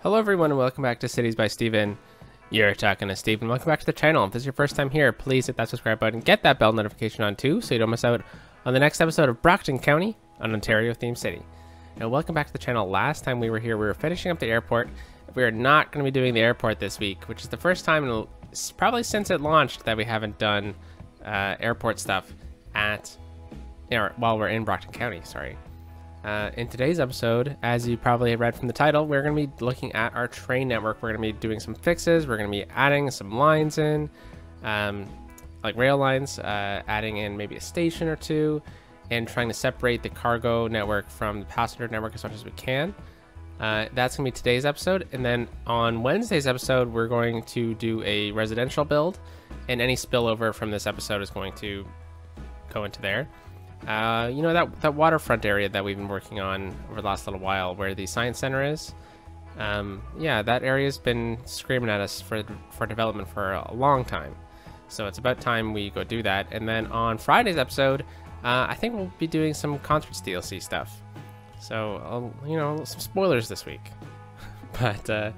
Hello everyone and welcome back to Cities by Steven. You're talking to Steven. Welcome back to the channel. If this is your first time here, please hit that subscribe button. Get that bell notification on too so you don't miss out on the next episode of Brockton County, an Ontario-themed city. And welcome back to the channel. Last time we were here, we were finishing up the airport. We are not going to be doing the airport this week, which is the first time probably since it launched that we haven't done airport stuff while we're in Brockton County, sorry. In today's episode, as you probably have read from the title, we're going to be looking at our train network. We're going to be doing some fixes. We're going to be adding some lines in, like rail lines, adding in maybe a station or two, and trying to separate the cargo network from the passenger network as much as we can. That's going to be today's episode. And then on Wednesday's episode, we're going to do a residential build, and any spillover from this episode is going to go into there. You know, that waterfront area that we've been working on over the last little while where the science center is, yeah, that area's been screaming at us for development for a long time, so it's about time we go do that. And then on Friday's episode, I think we'll be doing some Concerts DLC stuff, so you know, some spoilers this week. But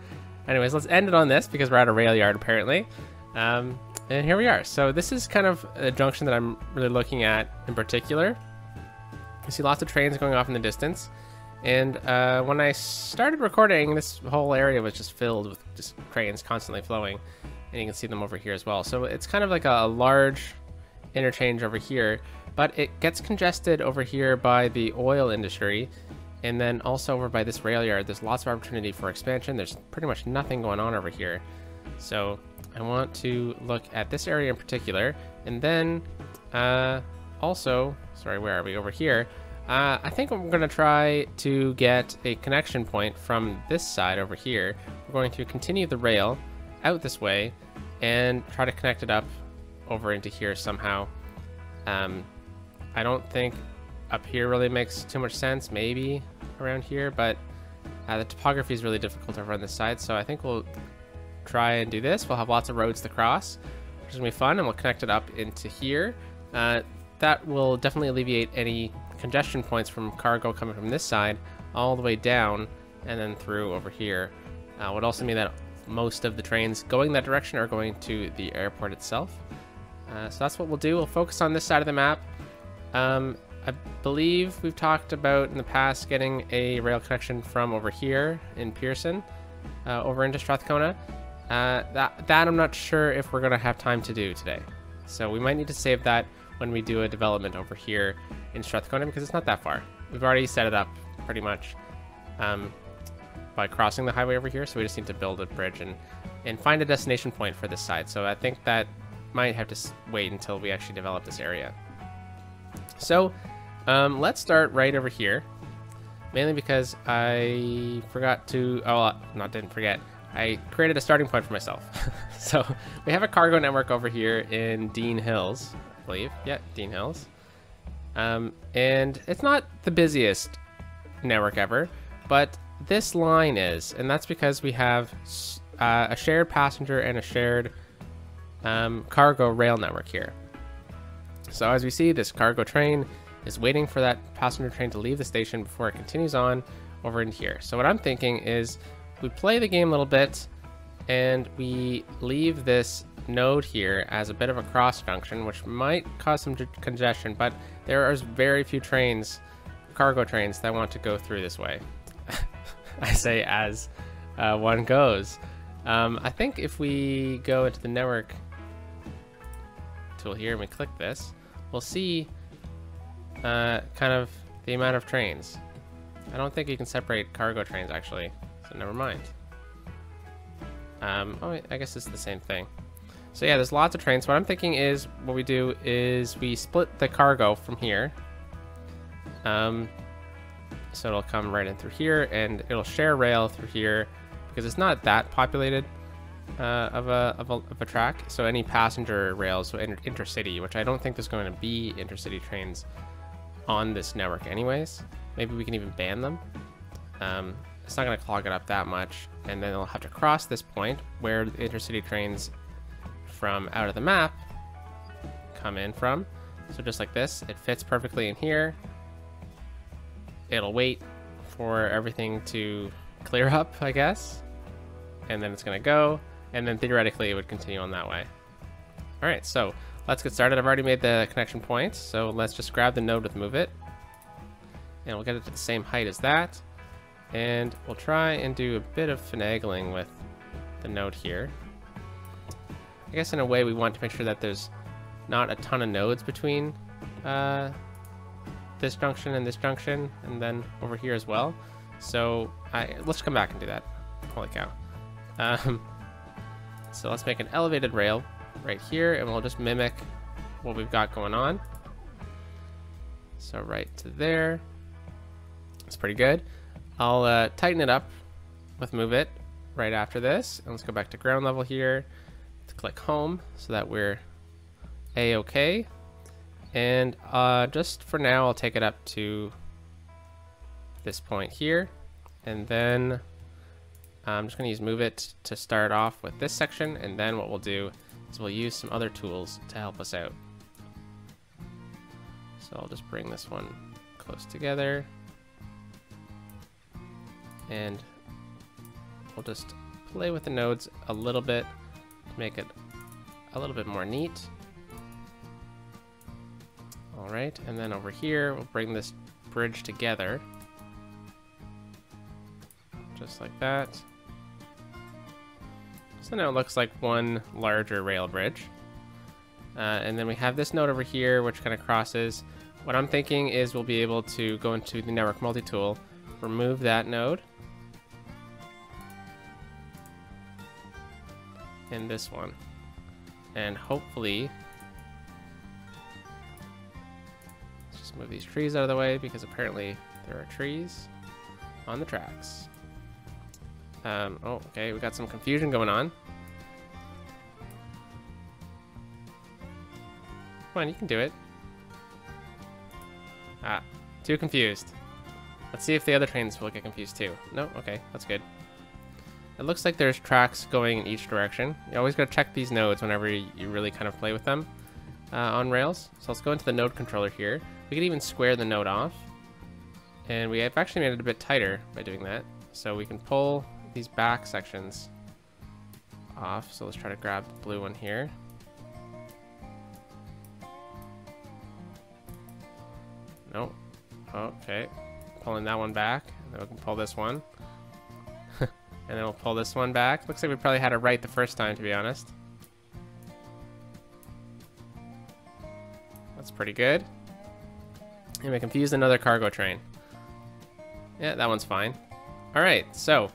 anyways, let's end it on this because we're at a rail yard apparently. And here we are. So this is kind of a junction that I'm really looking at in particular. You see lots of trains going off in the distance. And when I started recording, this whole area was just filled with just trains constantly flowing. And you can see them over here as well. So it's kind of like a large interchange over here. But it gets congested over here by the oil industry. And then also over by this rail yard, there's lots of opportunity for expansion. There's pretty much nothing going on over here. So I want to look at this area in particular, and then also, sorry, where are we? Over here. I think I'm going to try to get a connection point from this side over here. We're going to continue the rail out this way and try to connect it up over into here somehow. I don't think up here really makes too much sense, maybe around here, but the topography is really difficult over on this side, so I think we'll try and do this. We'll have lots of roads to cross, which is gonna be fun, and we'll connect it up into here. That will definitely alleviate any congestion points from cargo coming from this side all the way down and then through over here. Would also mean that most of the trains going that direction are going to the airport itself. So that's what we'll do. We'll focus on this side of the map. I believe we've talked about in the past getting a rail connection from over here in Pearson over into Strathcona. That I'm not sure if we're gonna have time to do today, so we might need to save that when we do a development over here in Strathcona because it's not that far. We've already set it up pretty much by crossing the highway over here, so we just need to build a bridge and find a destination point for this side. So I think that might have to wait until we actually develop this area. So let's start right over here, mainly because I forgot to, didn't forget. I created a starting point for myself. So we have a cargo network over here in Dean Hills, I believe. Yeah, Dean Hills. And it's not the busiest network ever, but this line is, and that's because we have a shared passenger and a shared cargo rail network here. So as we see, this cargo train is waiting for that passenger train to leave the station before it continues on over in here. So what I'm thinking is we play the game a little bit and we leave this node here as a bit of a cross junction, which might cause some congestion, but there are very few trains, cargo trains, that want to go through this way. I say as one goes. I think if we go into the network tool here and we click this, we'll see kind of the amount of trains. I don't think you can separate cargo trains actually. So never mind. I guess it's the same thing. So yeah, there's lots of trains. What I'm thinking is what we do is we split the cargo from here. So it'll come right in through here and it'll share rail through here because it's not that populated of a track. So any passenger rails, so intercity, which I don't think there's going to be intercity trains on this network anyways. Maybe we can even ban them. It's not going to clog it up that much, and then they'll have to cross this point where the intercity trains from out of the map come in from. So just like this, it fits perfectly in here. It'll wait for everything to clear up, I guess. and then it's going to go, and then theoretically it would continue on that way. All right, so let's get started. I've already made the connection points, so let's just grab the node with move it, and we'll get it to the same height as that, and we'll try and do a bit of finagling with the node here. I guess in a way we want to make sure that there's not a ton of nodes between this junction and this junction, and then over here as well. So let's come back and do that. Holy cow. So let's make an elevated rail right here, and we'll just mimic what we've got going on. So right to there. It's pretty good. I'll tighten it up with move it right after this. And let's go back to ground level here. Let's click home so that we're A-okay. And just for now, I'll take it up to this point here. And then I'm just going to use move it to start off with this section. And then what we'll do is we'll use some other tools to help us out. So I'll just bring this one close together. And we'll just play with the nodes a little bit to make it a little bit more neat. All right, and then over here, we'll bring this bridge together. Just like that. So now it looks like one larger rail bridge. And then we have this node over here, which kind of crosses. What I'm thinking is we'll be able to go into the network multi-tool, remove that node, and this one. And hopefully, let's just move these trees out of the way because apparently there are trees on the tracks. Oh, okay, we got some confusion going on. Come on, you can do it. Ah, too confused. Let's see if the other trains will get confused too. No, okay, that's good. It looks like there's tracks going in each direction. You always gotta check these nodes whenever you really kind of play with them on rails. So let's go into the node controller here. We can even square the node off. And we have actually made it a bit tighter by doing that. So we can pull these back sections off. So let's try to grab the blue one here. Nope. Okay. Pulling that one back. And then we can pull this one. And then we'll pull this one back. Looks like we probably had it right the first time, to be honest. That's pretty good. And we confused another cargo train. Yeah, that one's fine. All right, so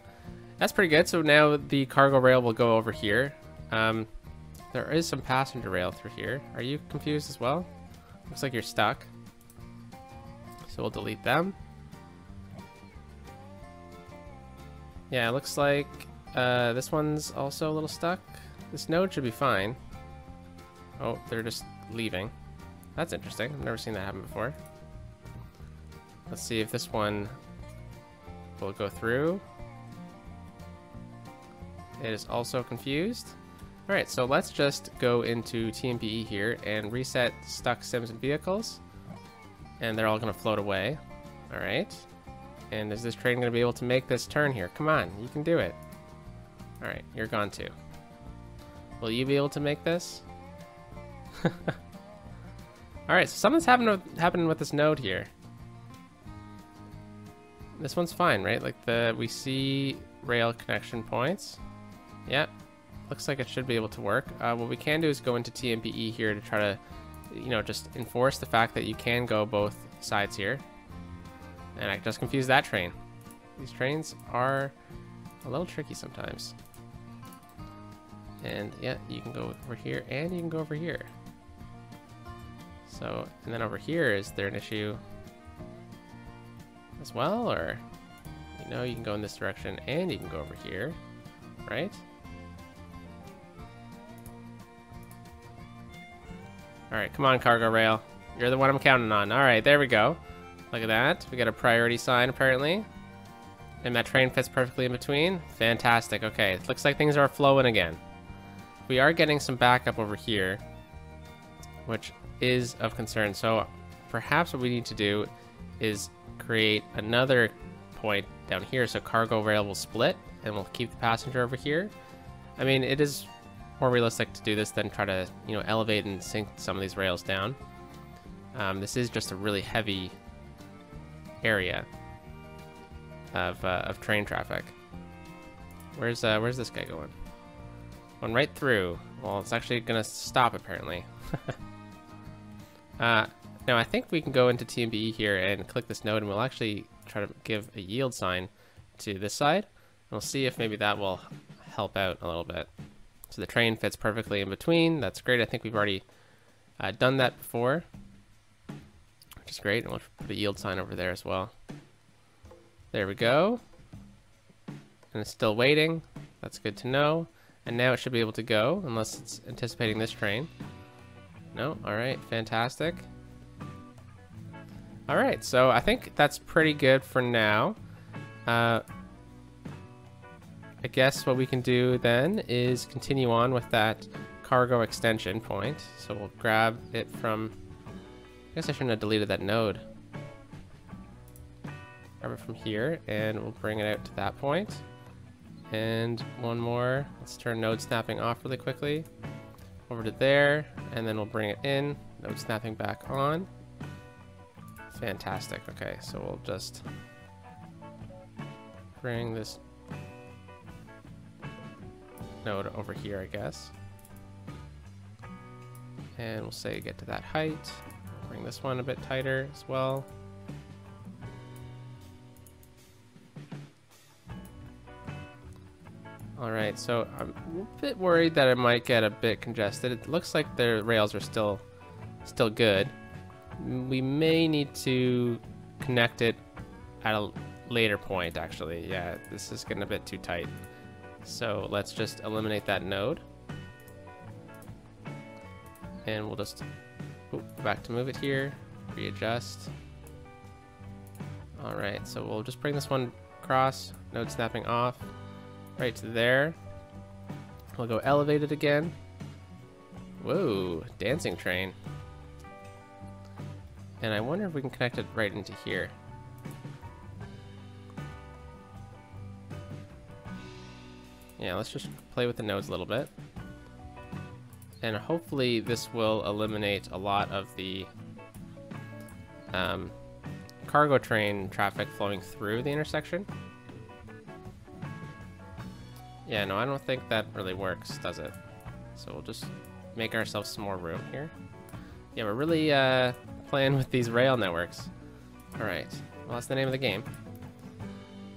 that's pretty good. So now the cargo rail will go over here. There is some passenger rail through here. Are you confused as well? Looks like you're stuck. So we'll delete them. Yeah, it looks like this one's also a little stuck. This node should be fine. Oh, they're just leaving. That's interesting. I've never seen that happen before. Let's see if this one will go through. It is also confused. All right, so let's just go into TMPE here and reset stuck sims and vehicles. And they're all gonna float away. All right. And is this train going to be able to make this turn here? Come on, you can do it. All right, you're gone too. Will you be able to make this? All right, so something's happening with this node here. This one's fine, right? Like we see rail connection points. Yep, looks like it should be able to work. What we can do is go into TMPE here to try to, just enforce the fact that you can go both sides here. And I just confused that train. These trains are a little tricky sometimes. And yeah, you can go over here and you can go over here. So, and then over here, is there an issue as well? Or, you can go in this direction and you can go over here, right? All right, come on, cargo rail. You're the one I'm counting on. All right, there we go. Look at that. We got a priority sign, apparently. And that train fits perfectly in between. Fantastic. Okay, it looks like things are flowing again. We are getting some backup over here, which is of concern. So perhaps what we need to do is create another point down here so cargo rail will split. and we'll keep the passenger over here. I mean, it is more realistic to do this than try to, you know, elevate and sink some of these rails down. This is just a really heavy area of train traffic. Where's this guy going? Going right through. Well, it's actually gonna stop apparently. Now I think we can go into TMBE here and click this node, and we'll actually try to give a yield sign to this side. And we'll see if maybe that will help out a little bit. So the train fits perfectly in between. That's great. I think we've already done that before, which is great. And we'll put a yield sign over there as well. There we go. And it's still waiting. That's good to know. And now it should be able to go, unless it's anticipating this train. No? Alright, fantastic. Alright, so I think that's pretty good for now. I guess what we can do then is continue on with that cargo extension point. So we'll grab it from... I guess I shouldn't have deleted that node. Grab it from here, and we'll bring it out to that point. And one more. Let's turn node snapping off really quickly. Over to there, and then we'll bring it in. Node snapping back on. Fantastic. Okay, so we'll just bring this node over here, I guess. And we'll say get to that height. Bring this one a bit tighter as well. Alright, so I'm a bit worried that it might get a bit congested. It looks like the rails are still good. We may need to connect it at a later point, actually. Yeah, this is getting a bit too tight. So let's just eliminate that node. And we'll just go back to move it here, readjust. Alright, so we'll just bring this one across, node snapping off. Right to there. We'll go elevated again. Whoa, dancing train. And I wonder if we can connect it right into here. Yeah, let's just play with the nodes a little bit. And hopefully this will eliminate a lot of the cargo train traffic flowing through the intersection. Yeah, no, I don't think that really works, does it? So we'll just make ourselves some more room here. Yeah, we're really playing with these rail networks. Alright, well, that's the name of the game.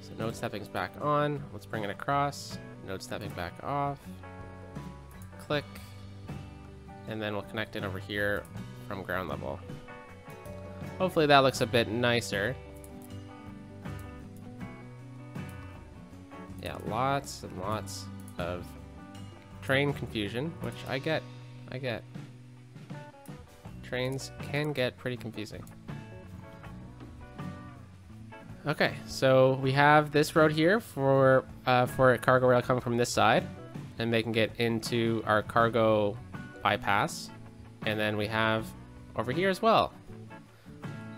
So node stepping's back on. Let's bring it across. Node stepping back off. Click. And then we'll connect it over here from ground level. Hopefully that looks a bit nicer. Yeah, lots and lots of train confusion, which I get. Trains can get pretty confusing. Okay, so we have this road here for a cargo rail coming from this side, and they can get into our cargo bypass. And then we have over here as well.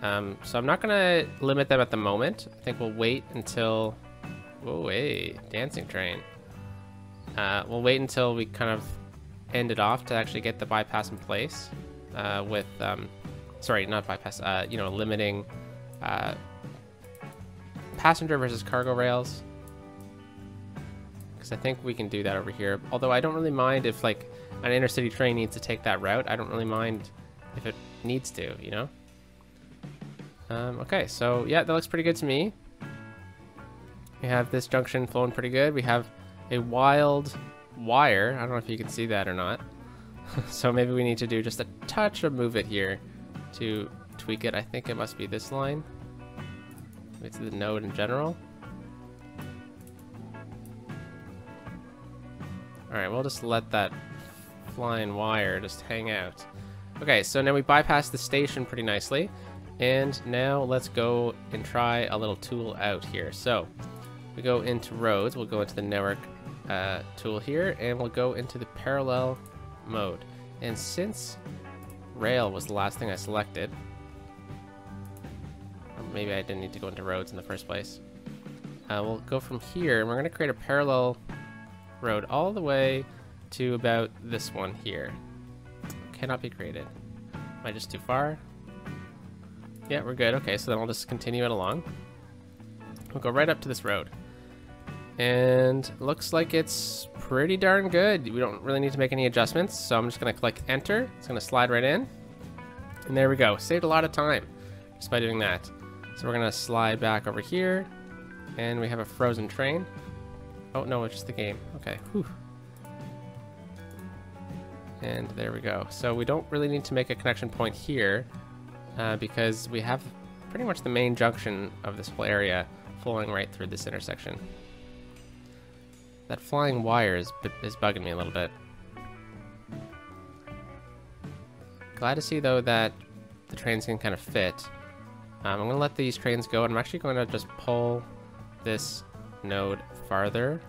So I'm not gonna limit them at the moment. I think we'll wait until... Whoa, hey, dancing train. We'll wait until we kind of end it off to actually get the bypass in place with, sorry, not bypass, you know, limiting passenger versus cargo rails. Because I think we can do that over here. Although I don't really mind if, like, an intercity train needs to take that route. I don't really mind if it needs to, you know? Okay, so yeah, that looks pretty good to me. We have this junction flowing pretty good. We have a wild wire. I don't know if you can see that or not. So maybe we need to do just a touch of move it here to tweak it. I think it must be this line. It's the node in general. Alright, we'll just let that flying wire just hang out. Okay, so now we bypassed the station pretty nicely. And now let's go and try a little tool out here. So we go into roads, we'll go into the network tool here, and we'll go into the parallel mode. And since rail was the last thing I selected, or maybe I didn't need to go into roads in the first place. We'll go from here, and we're going to create a parallel road all the way to about this one here. Cannot be created. Am I just too far? Yeah, we're good. Okay, so then I'll just continue it along. We'll go right up to this road. And looks like it's pretty darn good. We don't really need to make any adjustments, so I'm just going to click enter. It's going to slide right in. And there we go. Saved a lot of time just by doing that. So we're going to slide back over here. And we have a frozen train. Oh, no, it's just the game. Okay. Whew. And there we go. So we don't really need to make a connection point here because we have pretty much the main junction of this whole area flowing right through this intersection. That flying wire is bugging me a little bit. Glad to see, though, that the trains can kind of fit. I'm going to let these trains go, and I'm actually going to just pull this node farther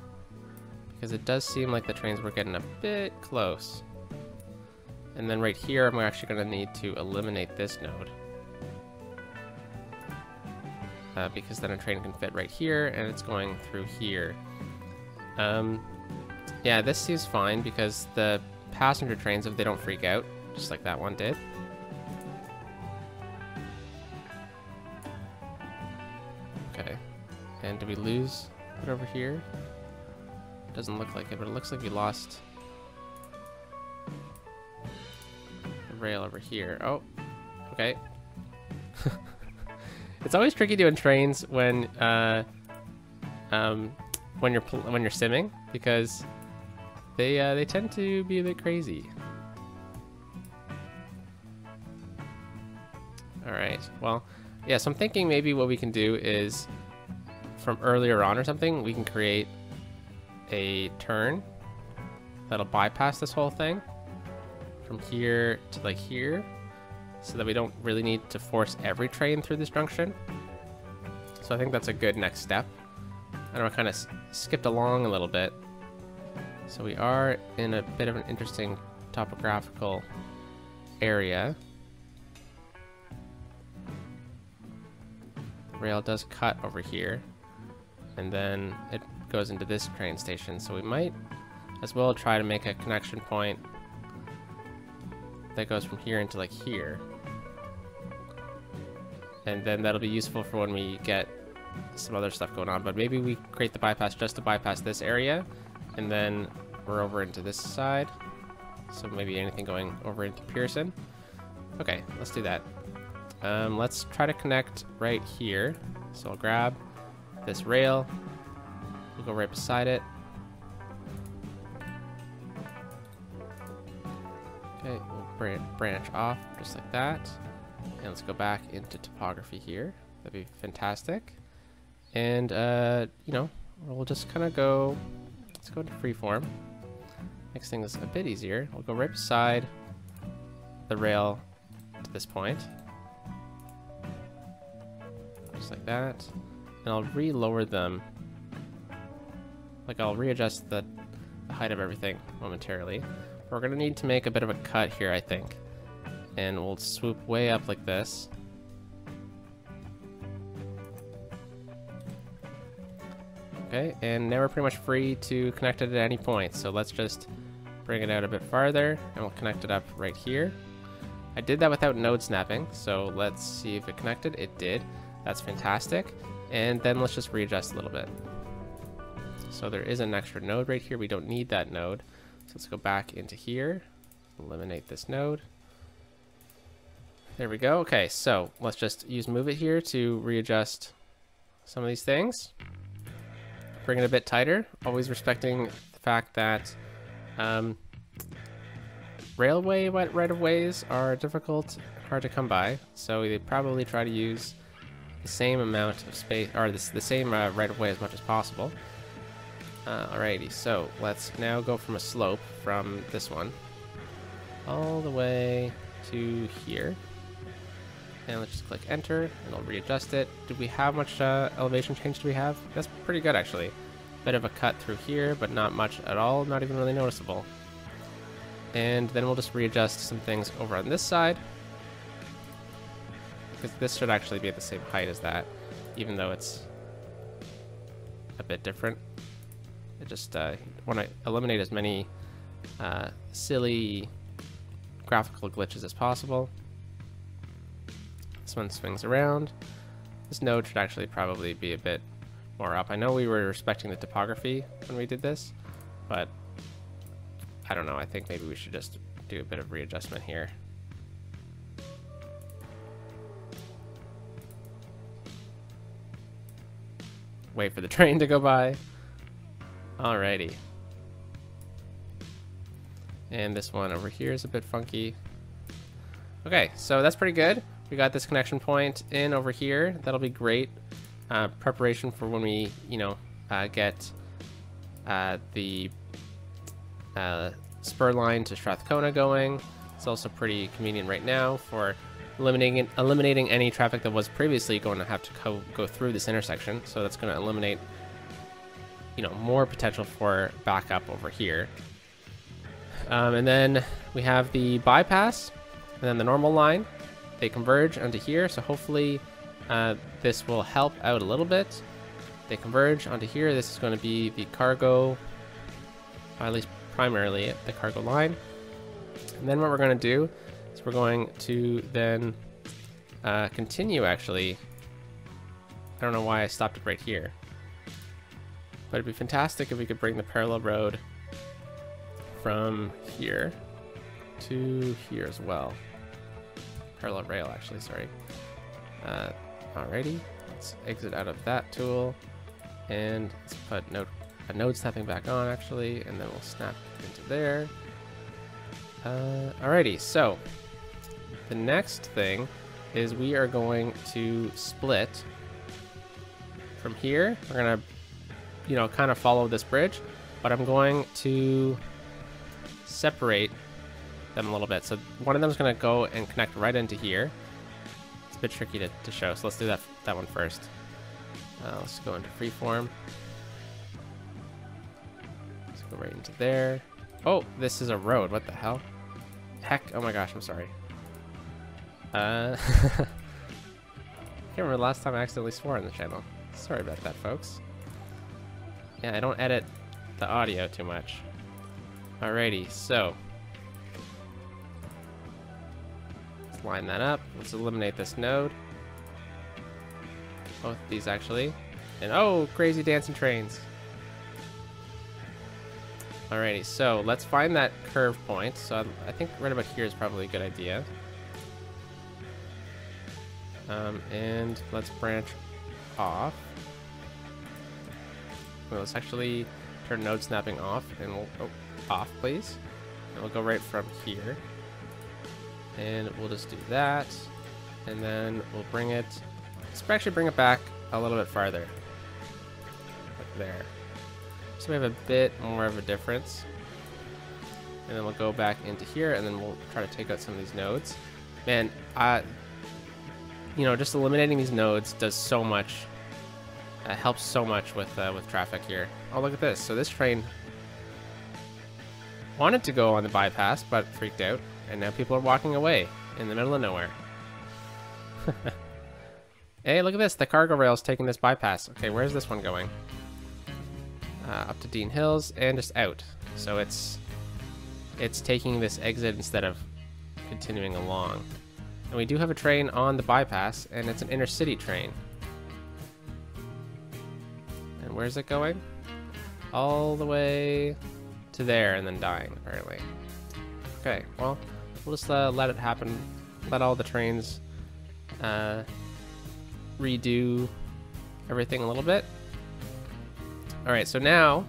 because it does seem like the trains were getting a bit close. And then right here, I'm actually going to need to eliminate this node because then a train can fit right here, and it's going through here. Yeah, this seems fine because the passenger trains, if they don't freak out, just like that one did. Okay. And do we lose it over here? Doesn't look like it, but it looks like we lost the rail over here. Oh, okay. It's always tricky doing trains when you're simming because they tend to be a bit crazy. All right. Well, yeah. So I'm thinking maybe what we can do is from earlier on or something, we can create a turn that'll bypass this whole thing from here to like here, so that we don't really need to force every train through this junction. So I think that's a good next step. I know I kind of skipped along a little bit. So we are in a bit of an interesting topographical area. The rail does cut over here, and then it goes into this train station. So we might as well try to make a connection point that goes from here into like here. And then that'll be useful for when we get some other stuff going on. But maybe we create the bypass just to bypass this area, and then we're over into this side. So maybe anything going over into Pearson. Okay, let's do that. Let's try to connect right here. So I'll grab this rail. We'll go right beside it. Okay, we'll branch off just like that. And let's go back into topography here. That'd be fantastic. And, you know, we'll just kind of go, let's go into freeform. Makes things a bit easier. We'll go right beside the rail to this point. Just like that. And I'll re-lower them. Like, I'll readjust the height of everything momentarily. We're going to need to make a bit of a cut here, I think. And we'll swoop way up like this. Okay, and now we're pretty much free to connect it at any point. So let's just bring it out a bit farther, and we'll connect it up right here. I did that without node snapping, so let's see if it connected. It did. That's fantastic. And then let's just readjust a little bit. So there is an extra node right here. We don't need that node. So let's go back into here, eliminate this node. There we go. Okay, so let's just use move it here to readjust some of these things. Bring it a bit tighter, always respecting the fact that railway right-of-ways are difficult, hard to come by, so they probably try to use the same amount of space, or the same right-of-way as much as possible. Alrighty, so let's now go from a slope from this one all the way to here. And let's just click enter, and I'll readjust it. Do we have much elevation change? Do we have? That's pretty good, actually. Bit of a cut through here, but not much at all. Not even really noticeable. And then we'll just readjust some things over on this side, because this should actually be at the same height as that, even though it's a bit different. I just want to eliminate as many silly graphical glitches as possible. This one swings around. This node should actually probably be a bit more up. I know we were respecting the topography when we did this, but I don't know. I think maybe we should just do a bit of readjustment here. Wait for the train to go by. Alrighty. And this one over here is a bit funky. Okay, so that's pretty good. We got this connection point in over here. That'll be great. Preparation for when we, get the spur line to Strathcona going. It's also pretty convenient right now for eliminating any traffic that was previously going to have to go through this intersection. So that's going to eliminate, more potential for backup over here. And then we have the bypass and then the normal line. They converge onto here, so hopefully this will help out a little bit. They converge onto here. This is going to be the cargo, or at least primarily the cargo line. And then what we're going to do is we're going to then continue, actually. I don't know why I stopped it right here. But it'd be fantastic if we could bring the parallel road from here to here as well. Parallel rail, actually, sorry. Alrighty, let's exit out of that tool, and let's put a node snapping back on, actually, and then we'll snap into there. Alrighty, so the next thing is we are going to split from here. We're gonna, kind of follow this bridge, but I'm going to separate them a little bit. So one of them is going to go and connect right into here. It's a bit tricky to show, so let's do that one first. Let's go into freeform. Let's go right into there. Oh, this is a road. What the hell? Heck, oh my gosh, I'm sorry. I can't remember the last time I accidentally swore on the channel. Sorry about that, folks. Yeah, I don't edit the audio too much. Alrighty, so let's line that up. Let's eliminate this node. Both of these, actually. And oh, crazy dancing trains. Alrighty, so let's find that curve point. So I think right about here is probably a good idea. And let's branch off. Well, let's actually turn node snapping off, and we'll off, please. And we'll go right from here, and we'll just do that, and then we'll bring it. Let's actually bring it back a little bit farther, like there. So we have a bit more of a difference, and then we'll go back into here, and then we'll try to take out some of these nodes. Man, just eliminating these nodes does so much. Helps so much with traffic here. Oh, look at this. So this train wanted to go on the bypass, but freaked out, and now people are walking away in the middle of nowhere. Hey, look at this. The cargo rail is taking this bypass. Okay, where's this one going? Up to Dean Hills and just out. So it's taking this exit instead of continuing along. And we do have a train on the bypass, and it's an intercity train. And where's it going? All the way to there and then dying, apparently. Okay, well, we'll just let it happen. Let all the trains redo everything a little bit. Alright, so now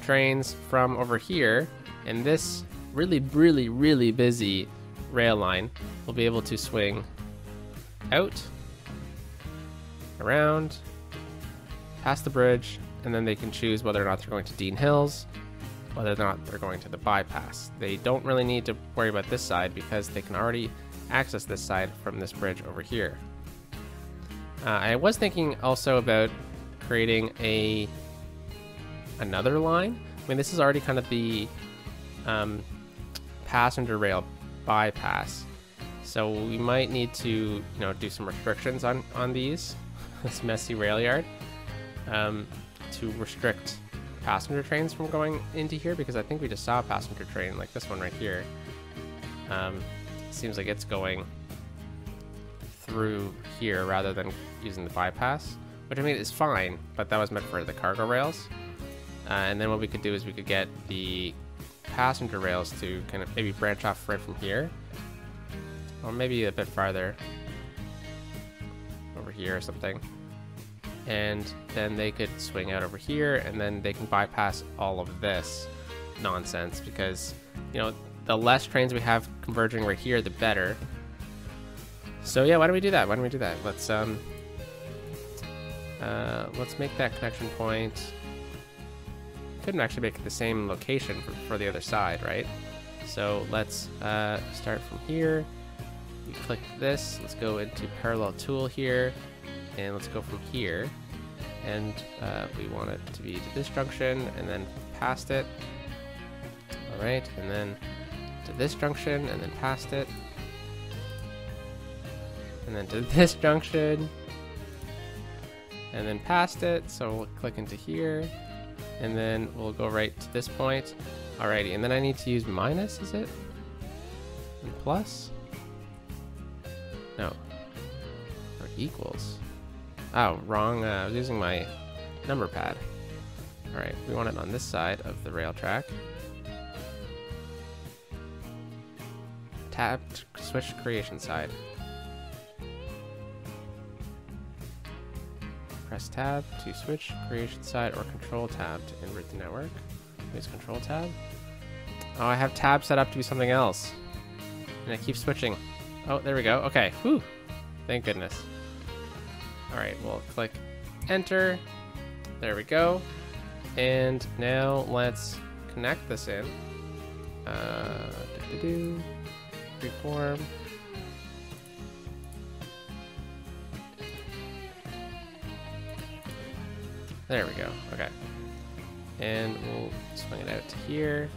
trains from over here and this really, really, really busy rail line will be able to swing out, around, past the bridge, and then they can choose whether or not they're going to Dean Hills, whether or not they're going to the bypass. They don't really need to worry about this side because they can already access this side from this bridge over here. I was thinking also about creating another line. I mean, this is already kind of the passenger rail bypass, so we might need to do some restrictions on these this messy rail yard. to restrict passenger trains from going into here, because I think we just saw a passenger train like this one right here. Seems like it's going through here rather than using the bypass, which I mean is fine, but that was meant for the cargo rails. And then what we could do is we could get the passenger rails to kind of maybe branch off right from here, or maybe a bit farther over here or something, and then they could swing out over here, and then they can bypass all of this nonsense, because, you know, the less trains we have converging right here, the better. So yeah, why don't we do that? Let's make that connection point. Couldn't actually make it the same location for the other side, right? So let's start from here. We click this. Let's go into parallel tool here, and let's go from here. And we want it to be to this junction, and then past it. All right, and then to this junction, and then past it, and then to this junction, and then past it. So we'll click into here, and then we'll go right to this point. Alrighty, and then I need to use minus, is it? And plus? No. Or equals. Oh, wrong. I was using my number pad. Alright, we want it on this side of the rail track. Tab, switch creation side. Press tab to switch creation side, or control tab to invert the network. Use control tab. Oh, I have tab set up to be something else, and I keep switching. Oh, there we go. Okay, whew. Thank goodness. All right, we'll click enter. There we go. And now let's connect this in. Reform. There we go. Okay. And we'll swing it out to here.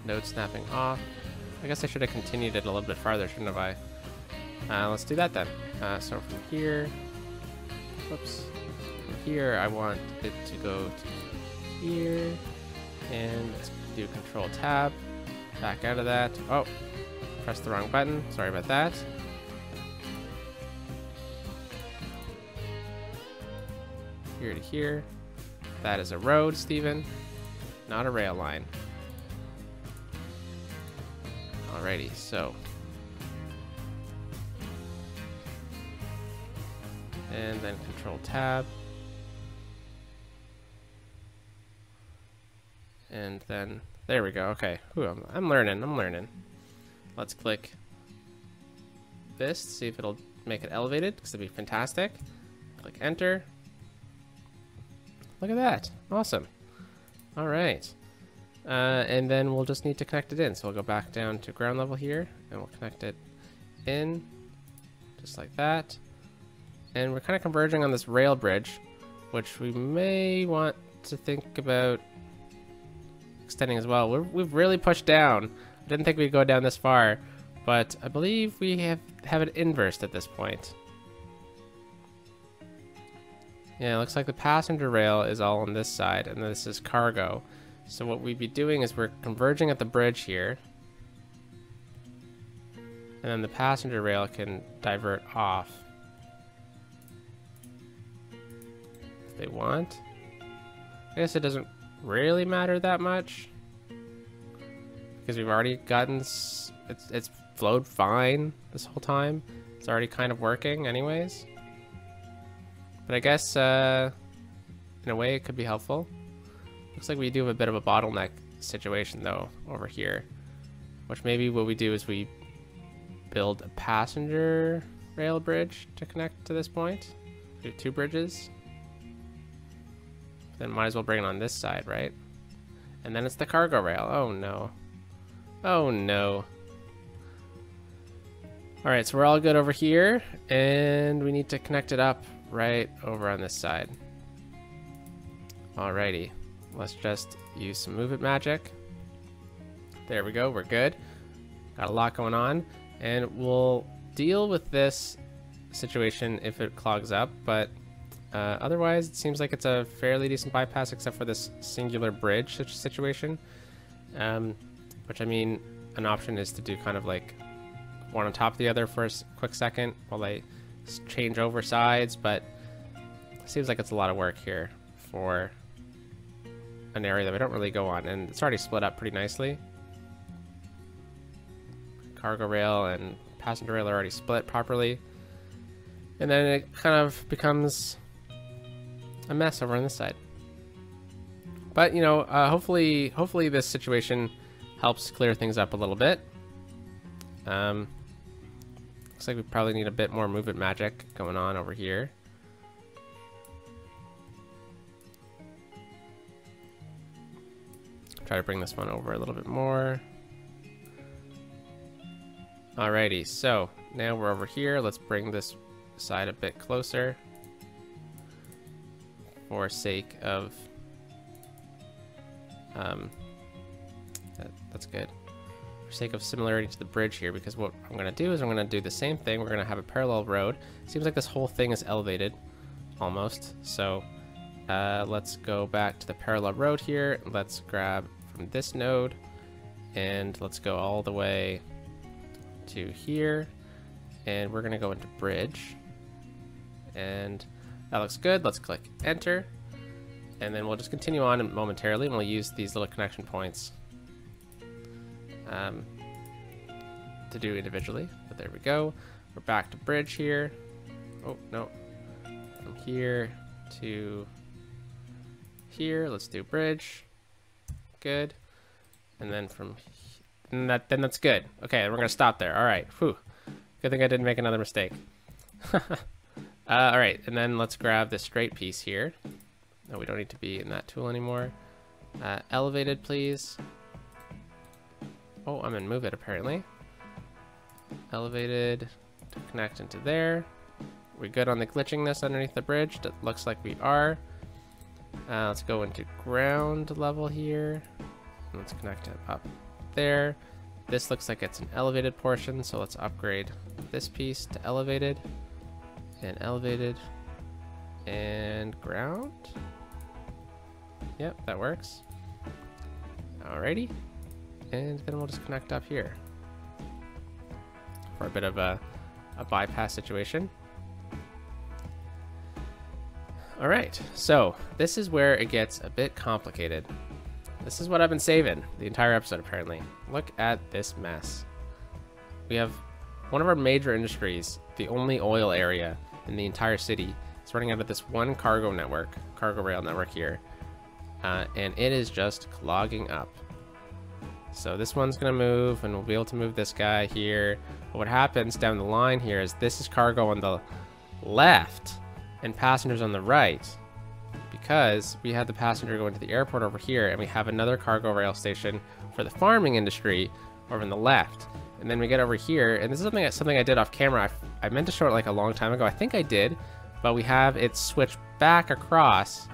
Node snapping off. I guess I should have continued it a little bit farther, shouldn't have I? Let's do that then. So from here, whoops, from here I want it to go to here, and let's do control tab, back out of that. Oh, pressed the wrong button, sorry about that. Here to here. That is a road, Steven, not a rail line. Alrighty, so. And then control tab. And then, there we go, okay. Ooh, I'm learning. Let's click this to see if it'll make it elevated, because it'd be fantastic. Click enter. Look at that, awesome. All right. And then we'll just need to connect it in. So we'll go back down to ground level here, and we'll connect it in, just like that. And we're kind of converging on this rail bridge, which we may want to think about extending as well. We've really pushed down. I didn't think we'd go down this far, but I believe we have it inversed at this point. Yeah, it looks like the passenger rail is all on this side, and this is cargo. So what we'd be doing is we're converging at the bridge here, and then the passenger rail can divert off if they want. I guess it doesn't really matter that much, because we've already gotten, it's flowed fine this whole time. It's already kind of working anyways. But I guess, in a way, it could be helpful. Looks like we do have a bit of a bottleneck situation, though, over here. Which maybe what we do is we build a passenger rail bridge to connect to this point. Do 2 bridges. Then might as well bring it on this side, right? And then it's the cargo rail. Oh, no. Oh, no. Alright, so we're all good over here. And we need to connect it up right over on this side. Alrighty, let's just use some move it magic. There we go, we're good. Got a lot going on, and we'll deal with this situation if it clogs up, but Otherwise, it seems like it's a fairly decent bypass, except for this singular bridge situation. Which, I mean, an option is to do kind of like one on top of the other for a quick second while they change over sides, but it seems like it's a lot of work here for an area that we don't really go on, and it's already split up pretty nicely. Cargo rail and passenger rail are already split properly, and then it kind of becomes a mess over on this side. But you know, hopefully this situation helps clear things up a little bit. Looks like we probably need a bit more movement magic going on over here. Try to bring this one over a little bit more. Alrighty, so now we're over here. Let's bring this side a bit closer for sake of that's good. For sake of similarity to the bridge here, because what I'm going to do is I'm going to do the same thing. We're going to have a parallel road. Seems like this whole thing is elevated almost. So let's go back to the parallel road here. Let's grab from this node and let's go all the way to here, and we're going to go into bridge, and that looks good. Let's click enter, and then we'll just continue on momentarily, and we'll use these little connection points to do individually. But there we go. We're back to bridge here. Oh no, from here to here, let's do bridge. Good. And then from then that's good. Okay, we're gonna stop there. All right. Whew. Good thing I didn't make another mistake. All right, and then let's grab this straight piece here. No, we don't need to be in that tool anymore. Elevated, please. Oh, I'm in move it apparently. Elevated to connect into there. We're good on the glitchingness underneath the bridge. That looks like we are. Let's go into ground level here. Let's connect it up there. This looks like it's an elevated portion, so let's upgrade this piece to elevated and ground. Yep, that works. Alrighty, and then we'll just connect up here for a bit of a bypass situation. Alright, so this is where it gets a bit complicated. This is what I've been saving the entire episode, apparently. Look at this mess. We have one of our major industries, the only oil area in the entire city. It's running out of this one cargo rail network here. And it is just clogging up. So this one's gonna move, and we'll be able to move this guy here. But what happens down the line here is this is cargo on the left and passengers on the right, because we had the passenger go into the airport over here, and we have another cargo rail station for the farming industry over on the left. And then we get over here, and this is something I did off camera. I meant to show it like a long time ago. I think I did, but we have it switched back across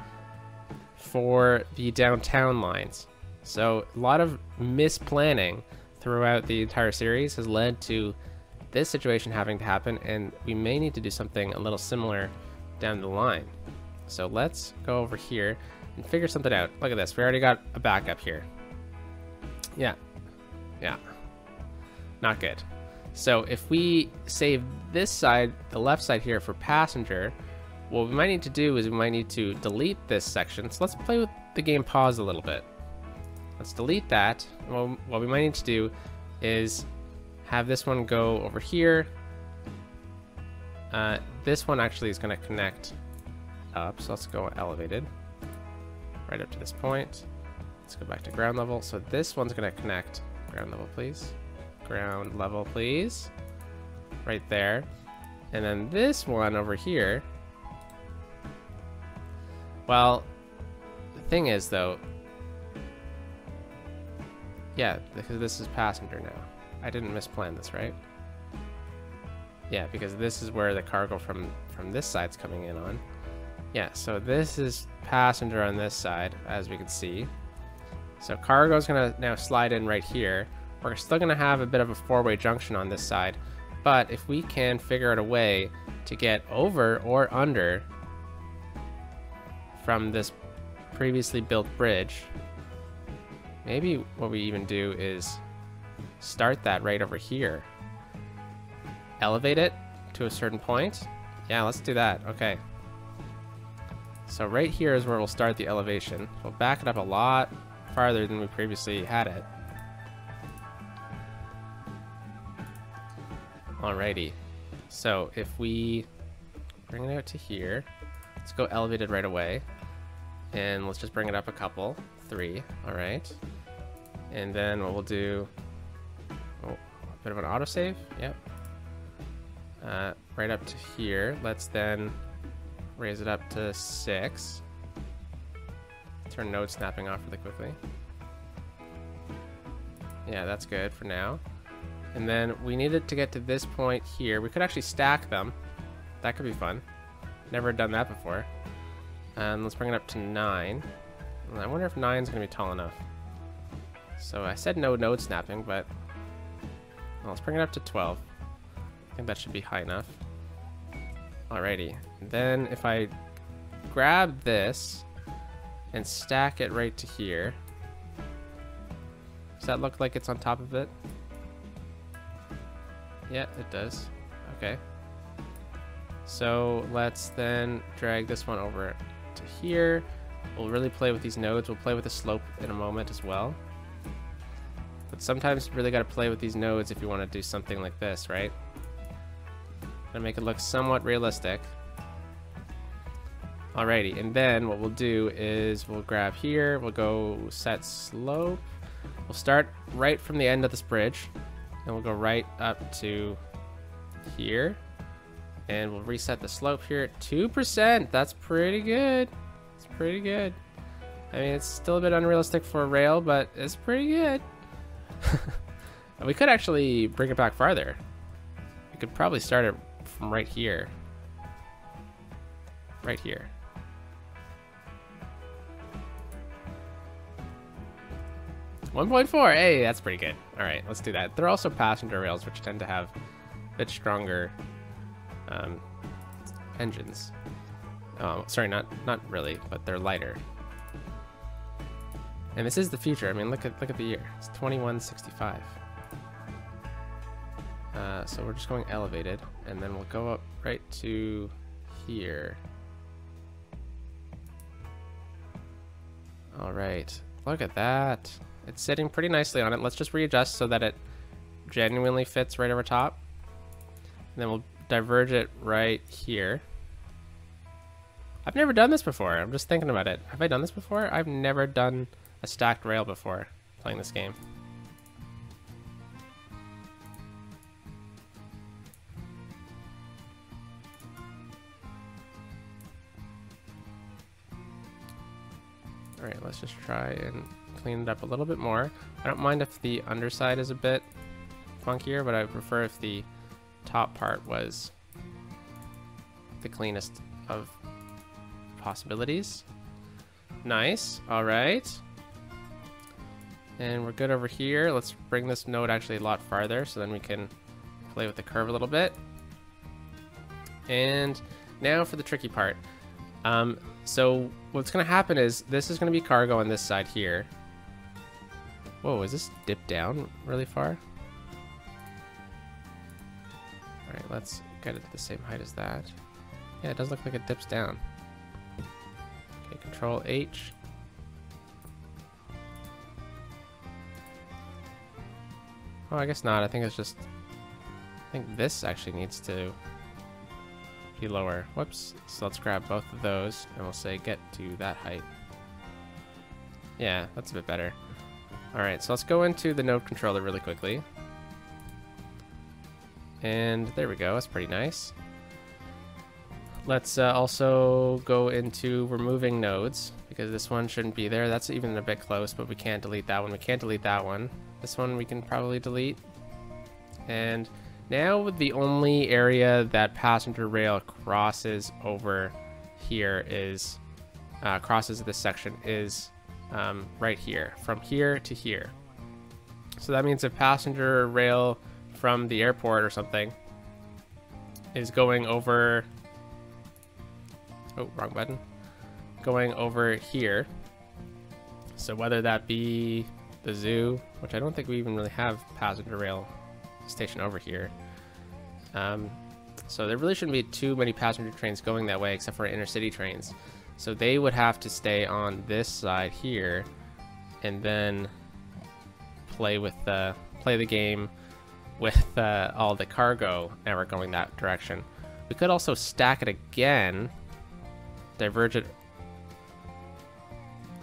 for the downtown lines. So a lot of misplanning throughout the entire series has led to this situation having to happen, and we may need to do something a little similar down the line. So let's go over here and figure something out. Look at this. We already got a backup here. Yeah. Not good. So if we save this side, the left side here for passenger, what we might need to do is we might need to delete this section. So let's play with the game pause a little bit. Let's delete that. Well, what we might need to do is have this one go over here. This one actually is going to connect up, so let's go elevated right up to this point. Let's go back to ground level. So this one's going to connect ground level, please. Ground level, please. Right there. And then this one over here. Well, the thing is though, yeah, because this is passenger now. I didn't misplan this, right? Yeah, because this is where the cargo from this side's coming in on. Yeah, so this is passenger on this side, as we can see. So cargo's gonna now slide in right here. We're still gonna have a bit of a four-way junction on this side, but if we can figure out a way to get over or under from this previously built bridge, maybe what we even do is start that right over here. Elevate it to a certain point. Yeah, let's do that. Okay. So right here is where we'll start the elevation. We'll back it up a lot farther than we previously had it. Alrighty. So if we bring it out to here, let's go elevated right away. And let's just bring it up a couple. 3. Alright. And then what we'll do... Oh, a bit of an autosave. Yep. Right up to here. Let's then raise it up to 6. Turn node snapping off really quickly. Yeah, that's good for now. And then we needed to get to this point here. We could actually stack them. That could be fun. Never done that before. And let's bring it up to 9. And I wonder if 9 is going to be tall enough. So I said no node snapping, but well, let's bring it up to 12. I think that should be high enough. Alrighty. And then if I grab this and stack it right to here, does that look like it's on top of it? Yeah, it does. Okay. So let's then drag this one over to here. We'll really play with these nodes. We'll play with the slope in a moment as well. But sometimes you really got to play with these nodes if you want to do something like this, right? And make it look somewhat realistic. Alrighty, and then what we'll do is we'll grab here, we'll go set slope. We'll start right from the end of this bridge, and we'll go right up to here. And we'll reset the slope here at 2%. That's pretty good. It's pretty good. I mean, it's still a bit unrealistic for a rail, but it's pretty good. We could actually bring it back farther. We could probably start it from right here. Right here. .4. Hey, that's pretty good. All right, let's do that. They're also passenger rails, which tend to have a bit stronger engines. Sorry, not really, but they're lighter. And this is the future. I mean, look at the year. It's 2165. So we're just going elevated, and then we'll go up right to here. All right, look at that. It's sitting pretty nicely on it. Let's just readjust so that it genuinely fits right over top. And then we'll diverge it right here. I've never done this before. I'm just thinking about it. Have I done this before? I've never done a stacked rail before playing this game. All right, let's just try and clean it up a little bit more. I don't mind if the underside is a bit funkier, but I prefer if the top part was the cleanest of possibilities. Nice. All right. And we're good over here. Let's bring this node actually a lot farther so then we can play with the curve a little bit. And now for the tricky part. So what's going to happen is this is going to be cargo on this side here. Whoa, is this dipped down really far? All right, let's get it to the same height as that. Yeah, it does look like it dips down. Okay, Control H. Oh, I guess not. I think it's just... I think this actually needs to be lower. Whoops. So let's grab both of those, and we'll say get to that height. Yeah, that's a bit better. Alright, so let's go into the node controller really quickly. And there we go. That's pretty nice. Let's also go into removing nodes, because this one shouldn't be there. That's even a bit close, but we can't delete that one. We can't delete that one. This one we can probably delete. And now the only area that passenger rail crosses over here is, crosses this section is right here, from here to here. So that means if passenger rail from the airport or something is going over... Oh, wrong button. going over here. So whether that be the zoo, which I don't think we even really have passenger rail station over here. So there really shouldn't be too many passenger trains going that way except for intercity trains. So they would have to stay on this side here and then play the game with all the cargo ever going that direction. We could also stack it again, diverge it,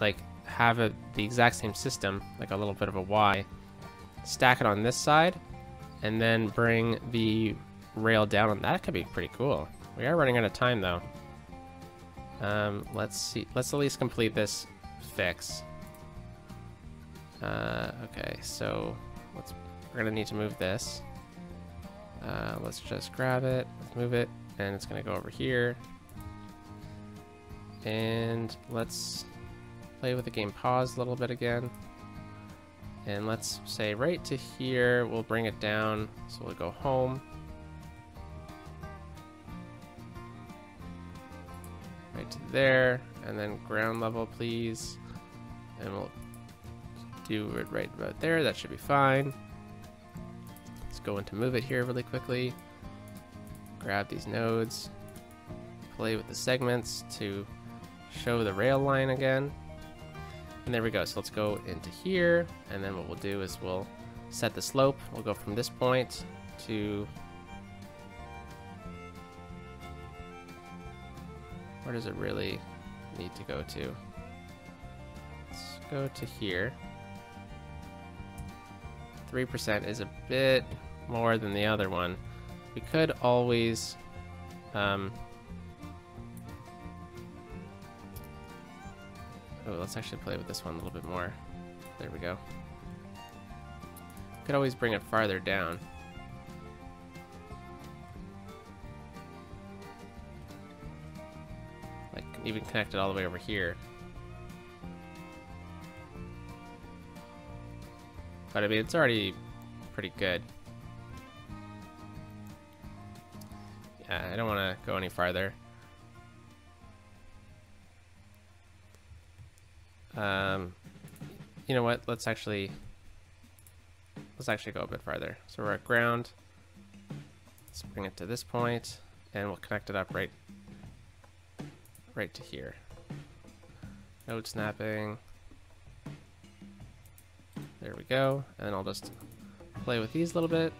like have it the exact same system, like a little bit of a Y, stack it on this side, and then bring the rail down on that. Could be pretty cool. We are running out of time though. Let's see. Let's at least complete this fix. Okay, so we're gonna need to move this. Let's just grab it, let's move it, and it's gonna go over here. And let's play with the game pause a little bit again. And let's say right to here, we'll bring it down, so we'll go home. Right to there, and then ground level, please. And we'll do it right about there, that should be fine. Let's go into move it here really quickly. Grab these nodes, play with the segments to show the rail line again. And there we go. So let's go into here, and then what we'll do is we'll set the slope. We'll go from this point to, where does it really need to go to? Let's go to here. 3% is a bit more than the other one. We could always oh, let's actually play with this one a little bit more. There we go. Could always bring it farther down. Like even connect it all the way over here. But I mean, it's already pretty good. Yeah, I don't want to go any farther. You know what? Let's actually go a bit farther. So we're at ground. Let's bring it to this point, and we'll connect it up right to here. Node snapping. There we go. And then I'll just play with these a little bit.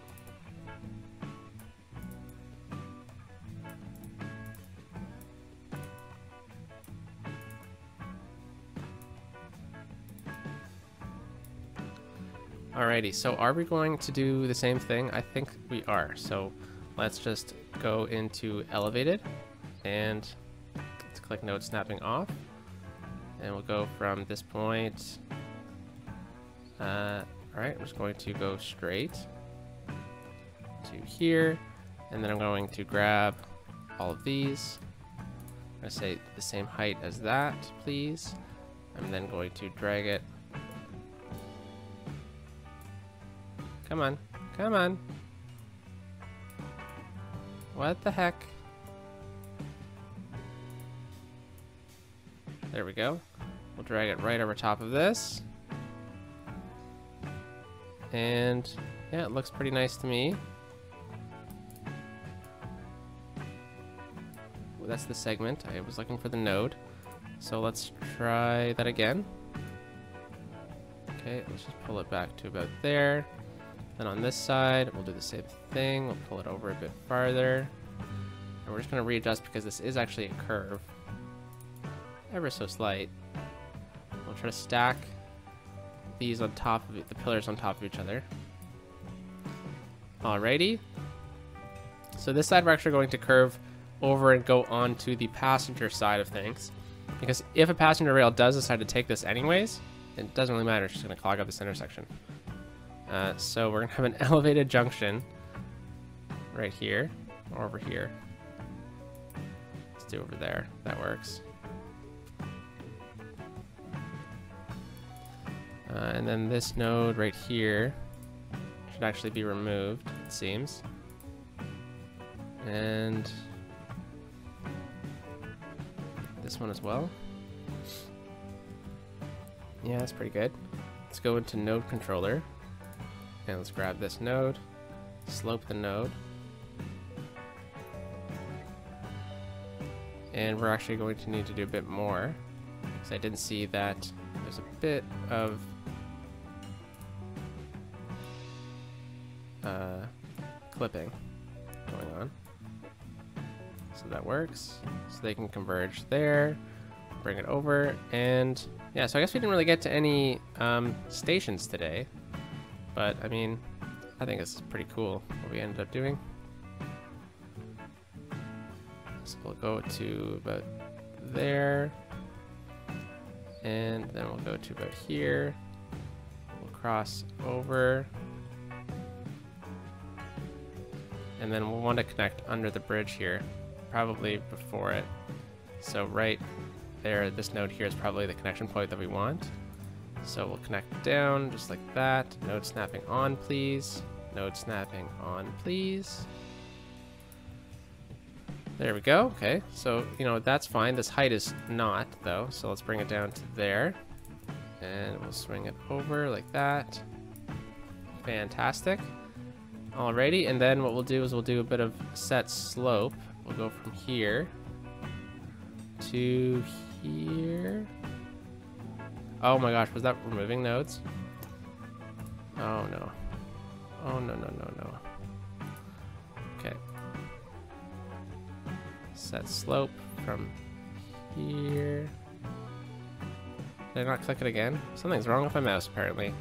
Alrighty, so are we going to do the same thing? I think we are. So let's just go into elevated and let's click node snapping off. And we'll go from this point. Alright, I'm just going to go straight to here. And then I'm going to grab all of these. I'm going to say the same height as that, please. I'm then going to drag it. Come on, come on. What the heck? There we go. We'll drag it right over top of this. And yeah, it looks pretty nice to me. Well, that's the segment. I was looking for the node. So let's try that again. Okay, let's just pull it back to about there. Then on this side, we'll do the same thing. We'll pull it over a bit farther. And we're just going to readjust because this is actually a curve. Ever so slight. We'll try to stack these on top of it, the pillars on top of each other. Alrighty. So this side we're actually going to curve over and go onto the passenger side of things. Because if a passenger rail does decide to take this anyways, it doesn't really matter. It's just going to clog up this intersection. So we're going to have an elevated junction right here, or over here. Let's do over there. That works. And then this node right here should actually be removed, it seems. And this one as well. Yeah, that's pretty good. Let's go into node controller. And let's grab this node, slope the node. And we're actually going to need to do a bit more, because I didn't see that there's a bit of clipping going on. So that works. So they can converge there, bring it over, and yeah, so I guess we didn't really get to any stations today, but I mean, I think it's pretty cool what we ended up doing. So we'll go to about there, and then we'll go to about here. We'll cross over, and then we'll want to connect under the bridge here, probably before it. So right there, this node here is probably the connection point that we want. So we'll connect down just like that. Node snapping on, please. Node snapping on, please. There we go. Okay, so you know that's fine. This height is not though, so let's bring it down to there, and we'll swing it over like that. Fantastic. Alrighty, and then what we'll do is we'll do a bit of set slope. We'll go from here to here. Oh my gosh, was that removing nodes? Oh no. Oh no, no, no, no. Okay. Set slope from here. Did I not click it again? Something's wrong with my mouse apparently.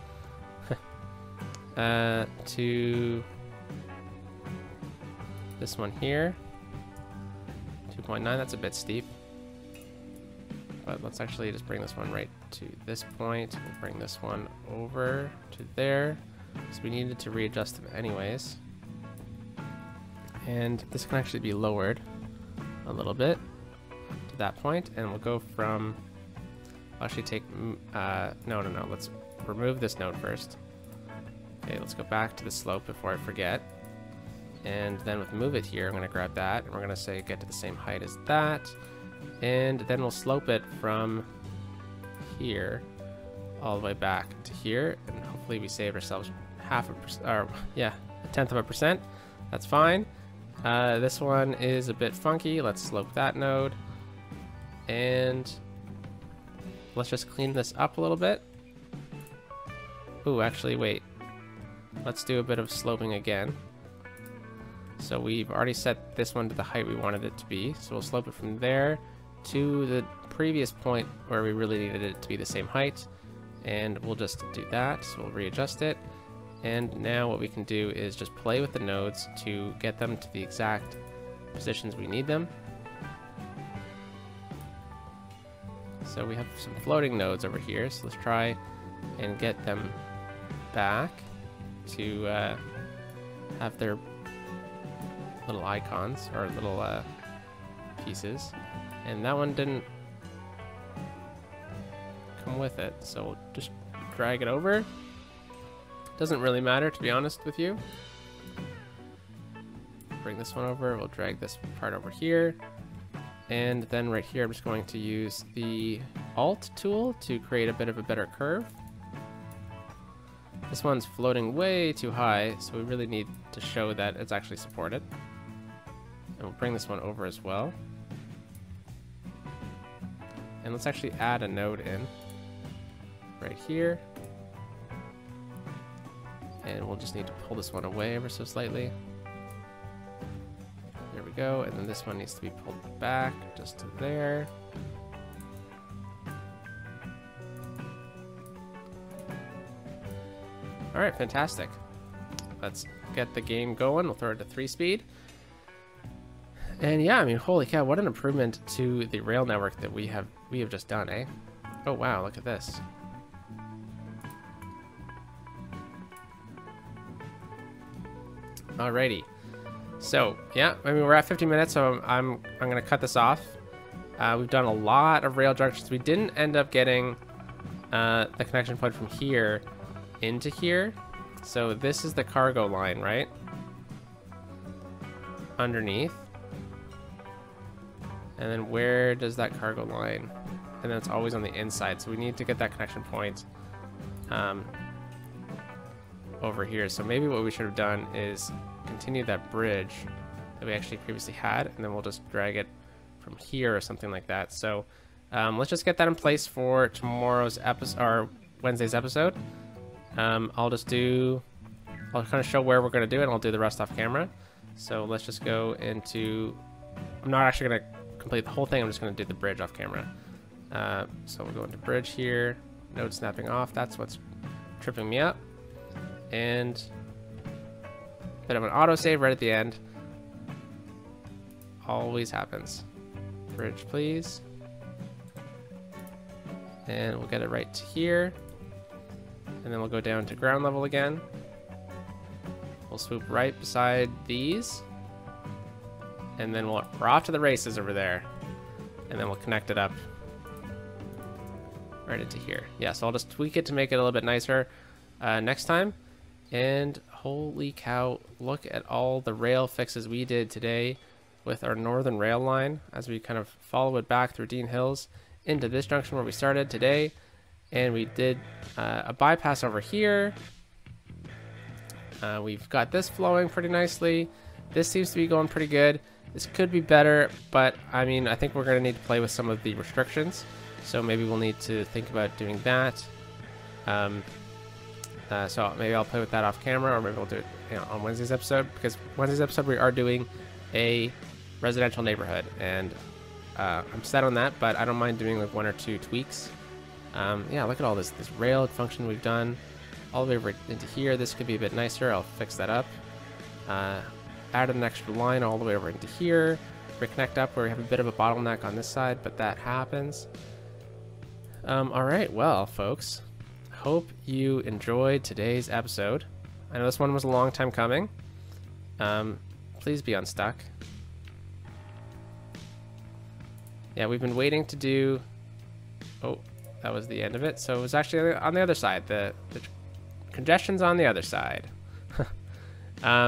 To this one here. 2.9, that's a bit steep. But let's actually just bring this one right to this point. We'll bring this one over to there, because we needed to readjust them anyways. And this can actually be lowered a little bit to that point, and we'll go from, I'll actually take, no, let's remove this node first. Okay, let's go back to the slope before I forget. And then with move it here, I'm going to grab that, and we're going to say get to the same height as that. And then we'll slope it from here all the way back to here, and hopefully we save ourselves a tenth of a percent. That's fine. This one is a bit funky. Let's slope that node, and let's just clean this up a little bit. Ooh, actually, wait. Let's do a bit of sloping again. So we've already set this one to the height we wanted it to be. So we'll slope it from there to the previous point where we really needed it to be the same height. And we'll just do that. So we'll readjust it. And now what we can do is just play with the nodes to get them to the exact positions we need them. So we have some floating nodes over here. So let's try and get them back to have their little icons or little pieces, and that one didn't come with it, so we'll just drag it over. Doesn't really matter, to be honest with you. Bring this one over, we'll drag this part over here, and then right here I'm just going to use the Alt tool to create a bit of a better curve. This one's floating way too high, so we really need to show that it's actually supported. And we'll bring this one over as well. And let's actually add a node in right here. And we'll just need to pull this one away ever so slightly. There we go. And then this one needs to be pulled back just to there. Alright, fantastic. Let's get the game going. We'll throw it to 3-speed. And yeah, I mean, holy cow, what an improvement to the rail network that we have just done, eh? Oh wow, look at this. Alrighty. So, yeah, I mean, we're at 50 minutes, so I'm gonna cut this off. We've done a lot of rail junctions. We didn't end up getting the connection point from here into here. So this is the cargo line, right? Underneath. And then where does that cargo line and then it's always on the inside. So we need to get that connection point over here. So maybe what we should have done is continue that bridge that we actually previously had, and then we'll just drag it from here or something like that. So let's just get that in place for tomorrow's episode, or Wednesday's episode. I'll kind of show where we're going to do it, and I'll do the rest off camera. So let's just go into, I'm not actually going to complete the whole thing, I'm just going to do the bridge off camera. So we'll go into bridge here, node snapping off, that's what's tripping me up. And a bit of an autosave right at the end. Always happens. Bridge, please. And we'll get it right to here. And then we'll go down to ground level again. We'll swoop right beside these. And then we're off to the races over there. And then we'll connect it up right into here. Yeah, so I'll just tweak it to make it a little bit nicer next time. And holy cow, look at all the rail fixes we did today with our northern rail line as we kind of follow it back through Dean Hills into this junction where we started today. And we did a bypass over here. We've got this flowing pretty nicely. This seems to be going pretty good. This could be better, but I mean, I think we're going to need to play with some of the restrictions. So maybe we'll need to think about doing that. So maybe I'll play with that off camera, or maybe we'll do it on Wednesday's episode, because Wednesday's episode we are doing a residential neighborhood, and I'm set on that, but I don't mind doing like 1 or 2 tweaks. Yeah, look at all this rail function we've done all the way over into here. This could be a bit nicer. I'll fix that up. Added an extra line all the way over into here. Reconnect up where we have a bit of a bottleneck on this side, but that happens. All right, well, folks, hope you enjoyed today's episode. I know this one was a long time coming. Please be unstuck. Yeah, we've been waiting to do... Oh, that was the end of it. So it was actually on the other side. The congestion's on the other side.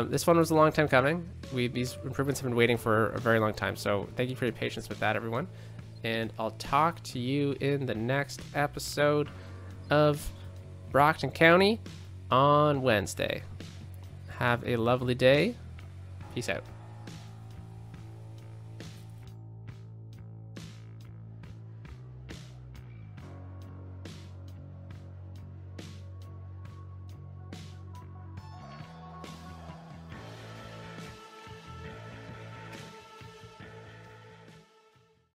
This one was a long time coming. These improvements have been waiting for a very long time. So thank you for your patience with that, everyone. And I'll talk to you in the next episode of Brockton County on Wednesday. Have a lovely day. Peace out.